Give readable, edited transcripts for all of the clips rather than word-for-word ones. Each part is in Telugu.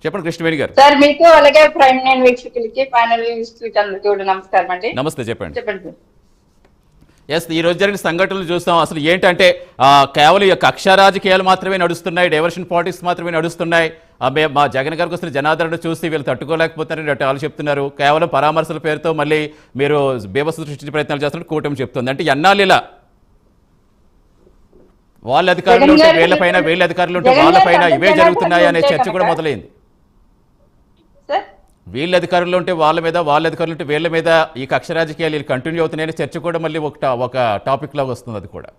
చెప్పండి కృష్ణవేణి గారు. సార్ మీకు అలాగే ప్రైమ్ నైన్ వీక్షకులకి ప్యానలిస్టులకి అందరికీ కూడా నమస్కారం అండి. నమస్తే, చెప్పండి. చెప్పండి సార్. ఎస్, ఈ రోజు జరిగిన సంఘటనలు చూస్తాం. అసలు ఏంటంటే కేవలం ఈ యొక్క కక్ష రాజకీయాలు మాత్రమే నడుస్తున్నాయి, డైవర్షన్ పాలిటిక్స్ మాత్రమే నడుస్తున్నాయి. మా జగన్ గారికి వస్తున్న జనాదరణ చూసి వీళ్ళు తట్టుకోలేకపోతున్నారని వాళ్ళు చెప్తున్నారు. కేవలం పరామర్శల పేరుతో మళ్ళీ మీరు బీభత్స సృష్టించే ప్రయత్నాలు చేస్తున్నట్టు కూటమి చెప్తుంది. అంటే ఎన్నాళ్ళు ఇలా వాళ్ళ అధికారులు ఉంటే వీళ్ళపైన, వీళ్ళ అధికారులు ఉంటే వాళ్ళపైన ఇవే జరుగుతున్నాయి అనే చర్చ కూడా మొదలైంది. వీళ్ళ అధికారులు ఉంటే వాళ్ళ మీద, వాళ్ళ అధికారులు ఉంటే వీళ్ళ మీద ఈ కక్ష రాజకీయాలు కంటిన్యూ అవుతున్నాయని చర్చ కూడా మళ్ళీ ఒక టాపిక్ లాగా వస్తుంది. అది కూడా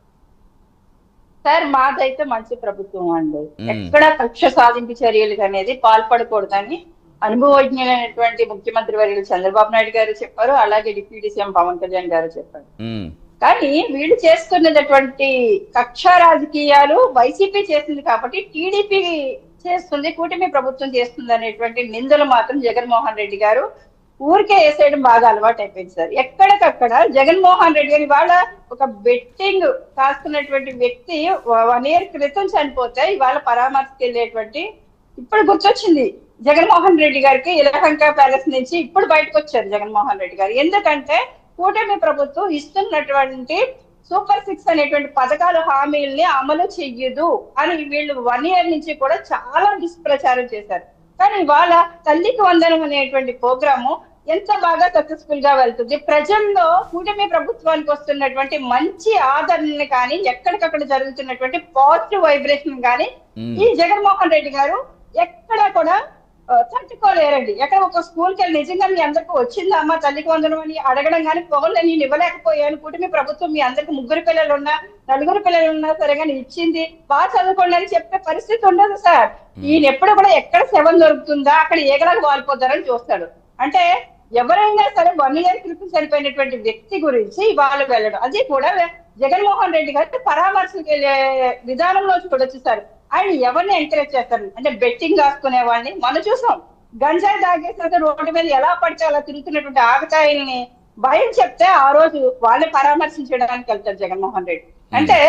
సార్ మాదైతే మంచి ప్రభుత్వం అండి. ఎక్కడ కక్ష సాధింపు చర్యలు అనేది పాల్పడకూడదని అనుభవజ్ఞులైనటువంటి ముఖ్యమంత్రి వర్యులు చంద్రబాబు నాయుడు గారు చెప్పారు, అలాగే డిప్యూటీ సీఎం పవన్ కళ్యాణ్ గారు చెప్పారు. కానీ వీళ్ళు చేస్తున్నటువంటి కక్ష రాజకీయాలు వైసీపీ చేసింది కాబట్టి టీడీపీ చేస్తుంది, కూటమి ప్రభుత్వం చేస్తుంది అనేటువంటి నిందలు మాత్రం జగన్మోహన్ రెడ్డి గారు ఊరికే వేసేయడం బాగా అలవాటు అయిపోయింది సార్. ఎక్కడికక్కడ జగన్మోహన్ రెడ్డి గారి వాళ్ళ ఒక బెట్టింగ్ కాస్తున్నటువంటి వ్యక్తి 1 year క్రితం చనిపోతే ఇవాళ పరామర్శకి వెళ్ళేటువంటి ఇప్పుడు గుర్తొచ్చింది జగన్మోహన్ రెడ్డి గారికి. యలహంక ప్యాలెస్ నుంచి ఇప్పుడు బయటకు వచ్చారు జగన్మోహన్ రెడ్డి గారు. ఎందుకంటే కూటమి ప్రభుత్వం ఇస్తున్నటువంటి సూపర్ 6 అనేటువంటి పథకాలు హామీల్ని అమలు చెయ్యదు అని వీళ్ళు 1 year నుంచి కూడా చాలా దుష్ప్రచారం చేశారు. కానీ వాళ్ళ తల్లికి వందనం అనేటువంటి ప్రోగ్రాము ఎంత బాగా సక్సెస్ఫుల్ గా వెళ్తుంది. ప్రజల్లో కూటమి ప్రభుత్వానికి వస్తున్నటువంటి మంచి ఆదరణ కానీ, ఎక్కడికక్కడ జరుగుతున్నటువంటి పాజిటివ్ వైబ్రేషన్ కానీ ఈ జగన్మోహన్ రెడ్డి గారు ఎక్కడ కూడా తట్టుకోలేరండి. ఎక్కడ ఒక స్కూల్కి వెళ్ళి నిజంగా మీ అందరికి వచ్చిందా అమ్మ తల్లికి వందనం అని అడగడం కానీ, పొగలు నేను ఇవ్వలేకపోయాను, కూటమి ప్రభుత్వం మీ అందరికి 3 పిల్లలు ఉన్నా 4 పిల్లలు ఉన్నా సరే కానీ ఇచ్చింది, బాగా చదువుకోండి అని చెప్పే పరిస్థితి ఉండదు సార్. ఈయన ఎప్పుడు కూడా ఎక్కడ శవం దొరుకుతుందా అక్కడ ఏగలాగా వాలిపోతారని చూస్తాడు. అంటే ఎవరైనా సరే 1 year క్రితం చనిపోయినటువంటి వ్యక్తి గురించి వాళ్ళు వెళ్ళడం, అది కూడా జగన్మోహన్ రెడ్డి గారి పరామర్శకు వెళ్ళే విధానంలో చూడొచ్చు సార్. ఆయన ఎవరిని ఎంకరేజ్ చేస్తారు అంటే బెట్టింగ్ కాసుకునే వాళ్ళని మనం చూసాం. గంజాయి తాగేసిన రోడ్డు మీద ఎలా పడితే అలా తిరుగుతున్నటువంటి ఆగతాయిల్ని భయం చెప్తే ఆ రోజు వాళ్ళని పరామర్శించడానికి వెళ్తారు జగన్మోహన్ రెడ్డి. అంటే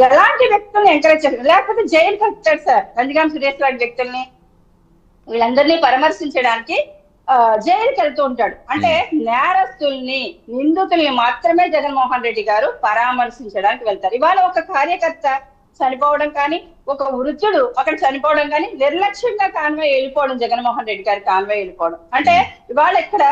ఎలాంటి వ్యక్తుల్ని ఎంకరేజ్ చేస్తారు, లేకపోతే జైలుకి వెళ్తాడు సార్. నందిగాం సురేష్ లాంటి వ్యక్తుల్ని వీళ్ళందరినీ పరామర్శించడానికి జైలుకి వెళ్తూ ఉంటాడు. అంటే నేరస్తుల్ని, నిందితుల్ని మాత్రమే జగన్మోహన్ రెడ్డి గారు పరామర్శించడానికి వెళ్తారు. ఇవాళ ఒక కార్యకర్త చనిపోవడం కానీ, ఒక వృద్ధుడు అక్కడ చనిపోవడం కానీ, నిర్లక్ష్యంగా కాన్వాయ్ వెళ్ళిపోవడం, జగన్మోహన్ రెడ్డి గారి కాన్వాయ్ వెళ్ళిపోవడం. అంటే ఇవాళ ఇక్కడ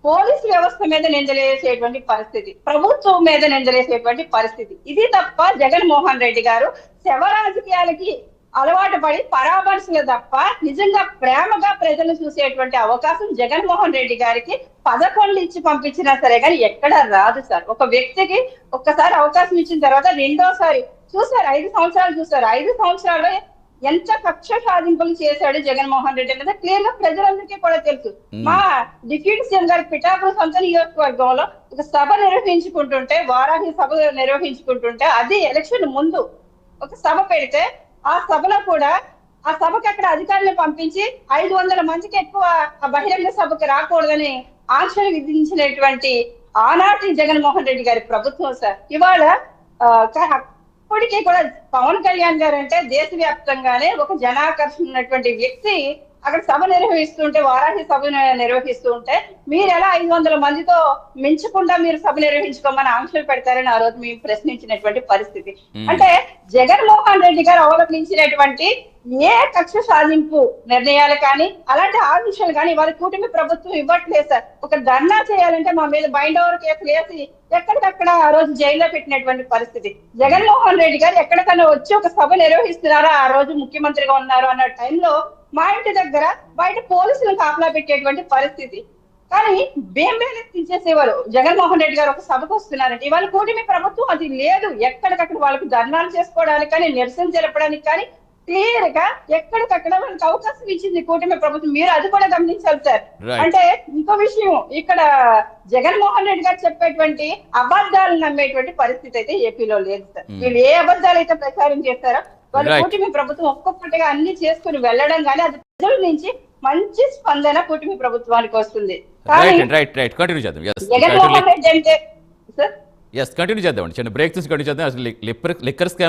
పోలీసు వ్యవస్థ మీద నిందలేసేటువంటి పరిస్థితి, ప్రభుత్వం మీద నిందలేసేటువంటి పరిస్థితి. ఇది తప్ప జగన్మోహన్ రెడ్డి గారు శవ రాజకీయాలకి అలవాటు పడి పరామర్శలు తప్ప నిజంగా ప్రేమగా ప్రజలు చూసేటువంటి అవకాశం జగన్మోహన్ రెడ్డి గారికి 11 ఇచ్చి పంపించినా సరే కానీ ఎక్కడ రాదు సార్. ఒక వ్యక్తికి ఒక్కసారి అవకాశం ఇచ్చిన తర్వాత రెండోసారి చూసారు, 5 సంవత్సరాలు చూసారు. 5 సంవత్సరాల్లో ఎంత కక్ష సాధింపులు చేశాడు జగన్మోహన్ రెడ్డి అనేది క్లియర్ గా ప్రజలందరికీ కూడా తెలుసు. మా డిప్యూటీ సీఎం గారి పిఠాపురం సొంత నియోజకవర్గంలో ఒక సభ నిర్వహించుకుంటుంటే, వారాహి సభ నిర్వహించుకుంటుంటే, అది ఎలక్షన్ ముందు ఒక సభ పెడితే ఆ సభలో కూడా ఆ సభకి అక్కడ అధికారులను పంపించి 500 మందికి ఎక్కువ ఆ బహిరంగ సభకి రాకూడదని ఆంక్షలు విధించినటువంటి ఆనాటి జగన్మోహన్ రెడ్డి గారి ప్రభుత్వం సార్. ఇవాళ ఇప్పటికీ కూడా పవన్ కళ్యాణ్ గారు అంటే దేశవ్యాప్తంగానే ఒక జనాకర్షణ ఉన్నటువంటి వ్యక్తి అక్కడ సభ నిర్వహిస్తుంటే, వారాహి సభ నిర్వహిస్తూ ఉంటే మీరు ఎలా 500 మందితో మించకుండా మీరు సభ నిర్వహించుకోమని ఆంక్షలు పెడతారని ఆ రోజు మేము ప్రశ్నించినటువంటి పరిస్థితి. అంటే జగన్మోహన్ రెడ్డి గారు అవలంబించినటువంటి ఏ కక్ష సాధింపు నిర్ణయాలు కానీ, అలాంటి ఆంక్షలు కానీ వాళ్ళ కూటమి ప్రభుత్వం ఇవ్వట్లేదు సార్. ఒక ధర్నా చేయాలంటే మా మీద బైండ్ ఓవర్ కేసులు వేసి ఎక్కడికక్కడ ఆ రోజు జైల్లో పెట్టినటువంటి పరిస్థితి. జగన్మోహన్ రెడ్డి గారు ఎక్కడికైనా వచ్చి ఒక సభ నిర్వహిస్తున్నారా, ఆ రోజు ముఖ్యమంత్రిగా ఉన్నారు అన్న టైంలో మా ఇంటి దగ్గర బయట పోలీసులను కాపలా పెట్టేటువంటి పరిస్థితి. కానీ తీసేసేవారు. జగన్మోహన్ రెడ్డి గారు ఒక సభకు వస్తున్నారంటే ఇవాళ కూటమి ప్రభుత్వం అది లేదు. ఎక్కడికక్కడ వాళ్ళకి ధర్నాలు చేసుకోవడానికి కానీ, నిరసన జరపడానికి కానీ క్లియర్ గా ఎక్కడికక్కడ వాళ్ళకి అవకాశం ఇచ్చింది కూటమి ప్రభుత్వం. మీరు అది కూడా గమనించాలి సార్. అంటే ఇంకో విషయం, ఇక్కడ జగన్మోహన్ రెడ్డి గారు చెప్పేటువంటి అబద్ధాలు నమ్మేటువంటి పరిస్థితి అయితే ఏపీలో లేదు సార్. వీళ్ళు ఏ అబద్ధాలు అయితే ప్రచారం చేస్తారో వాళ్ళ కూటమి ప్రభుత్వం ఒక్కొక్కటిగా అన్ని చేసుకుని వెళ్ళడం కానీ అది ప్రజల నుంచి మంచి స్పందన కూటమి ప్రభుత్వానికి వస్తుంది. జగన్మోహన్ రెడ్డి అంటే కంటిన్యూ చేద్దాం. చిన్న బ్రేక్ తీసి కంటిన్యూ చేద్దాం. అసలు లిక్కర్ స్కామ్